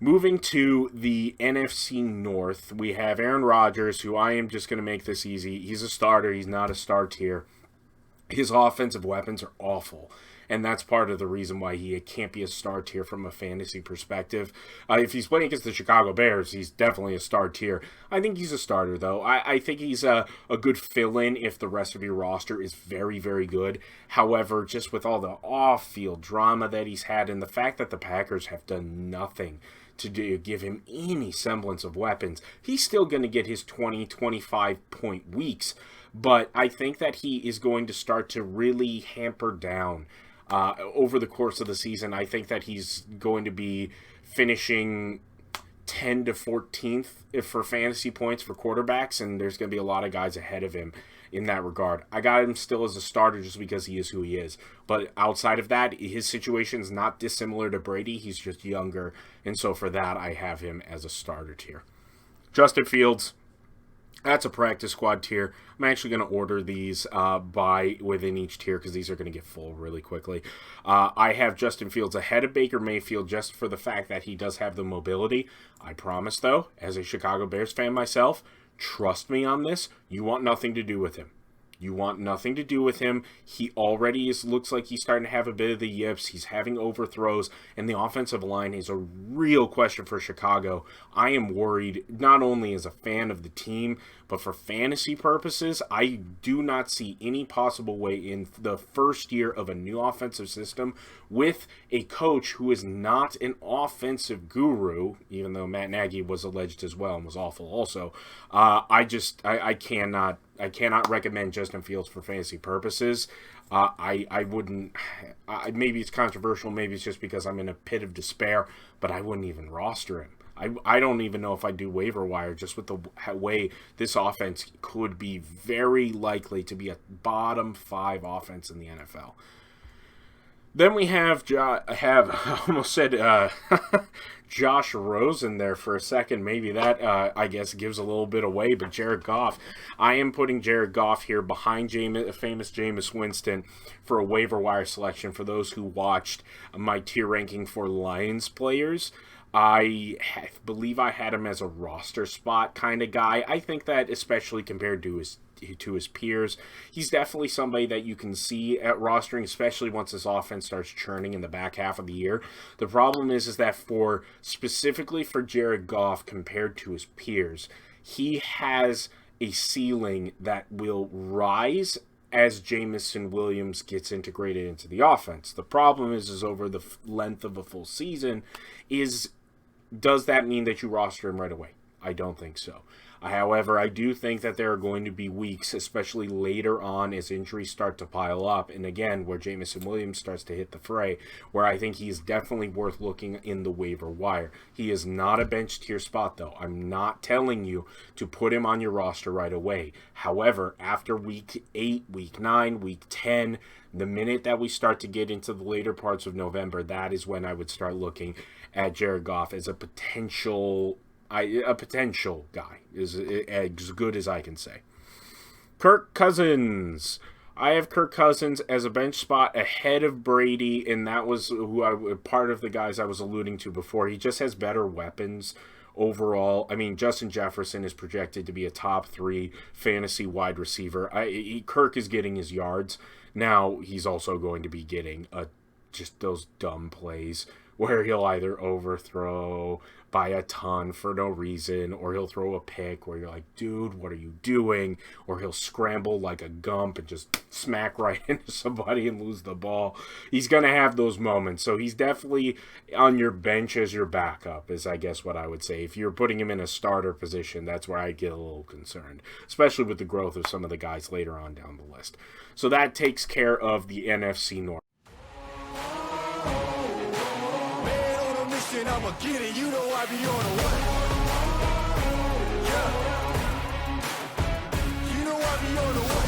Moving to the NFC North, we have Aaron Rodgers, who I am just going to make this easy. He's a starter. He's not a star tier. His offensive weapons are awful, and that's part of the reason why he can't be a star tier from a fantasy perspective. If he's playing against the Chicago Bears, he's definitely a star tier. I think he's a starter, though. I think he's a good fill-in if the rest of your roster is very, very good. However, just with all the off-field drama that he's had and the fact that the Packers have done nothing to give him any semblance of weapons, he's still going to get his 20, 25-point weeks. But I think that he is going to start to really hamper down over the course of the season. I think that he's going to be finishing 10 to 14th for fantasy points for quarterbacks, and there's going to be a lot of guys ahead of him in that regard. I got him still as a starter just because he is who he is. But outside of that, his situation is not dissimilar to Brady. He's just younger, and so for that, I have him as a starter tier. Justin Fields, that's a practice squad tier. I'm actually going to order these by within each tier because these are going to get full really quickly. I have Justin Fields ahead of Baker Mayfield just for the fact that he does have the mobility. I promise, though, as a Chicago Bears fan myself, trust me on this, you want nothing to do with him. You want nothing to do with him. He already looks like he's starting to have a bit of the yips. He's having overthrows, and the offensive line is a real question for Chicago. I am worried not only as a fan of the team, but for fantasy purposes, I do not see any possible way in the first year of a new offensive system with a coach who is not an offensive guru, even though Matt Nagy was alleged as well and was awful also. I cannot recommend Justin Fields for fantasy purposes. I wouldn't, maybe it's controversial, maybe it's just because I'm in a pit of despair, but I wouldn't even roster him. I don't even know if I do waiver wire, just with the way this offense could be very likely to be a bottom 5 offense in the NFL. Then we have I almost said Josh Rosen there for a second. Maybe that, I guess, gives a little bit away, but Jared Goff. I am putting Jared Goff here behind famous Jameis Winston for a waiver wire selection for those who watched my tier ranking for Lions players. I believe I had him as a roster spot kind of guy. I think that especially compared to his peers, he's definitely somebody that you can see at rostering, especially once his offense starts churning in the back half of the year. The problem is that specifically for Jared Goff compared to his peers, he has a ceiling that will rise as Jameson Williams gets integrated into the offense. The problem is over the length of a full season does that mean that you roster him right away? I don't think so. However, I do think that there are going to be weeks, especially later on as injuries start to pile up, and again, where Jameson Williams starts to hit the fray, where I think he's definitely worth looking in the waiver wire. He is not a bench tier spot, though. I'm not telling you to put him on your roster right away. However, after week 8, week 9, week 10, the minute that we start to get into the later parts of November, that is when I would start looking at Jared Goff as a potential guy, is as good as I can say. Kirk Cousins. I have Kirk Cousins as a bench spot ahead of Brady, and that was part of the guys I was alluding to before. He just has better weapons overall. I mean, Justin Jefferson is projected to be a top 3 fantasy wide receiver. Kirk is getting his yards. Now, he's also going to be getting just those dumb plays where he'll either overthrow by a ton for no reason, or he'll throw a pick where you're like, dude, what are you doing? Or he'll scramble like a gump and just smack right into somebody and lose the ball. He's going to have those moments. So he's definitely on your bench as your backup, is I guess what I would say. If you're putting him in a starter position, that's where I get a little concerned, especially with the growth of some of the guys later on down the list. So that takes care of the NFC North. I'ma get it, you know I be on the way. Yeah. You know I be on the way.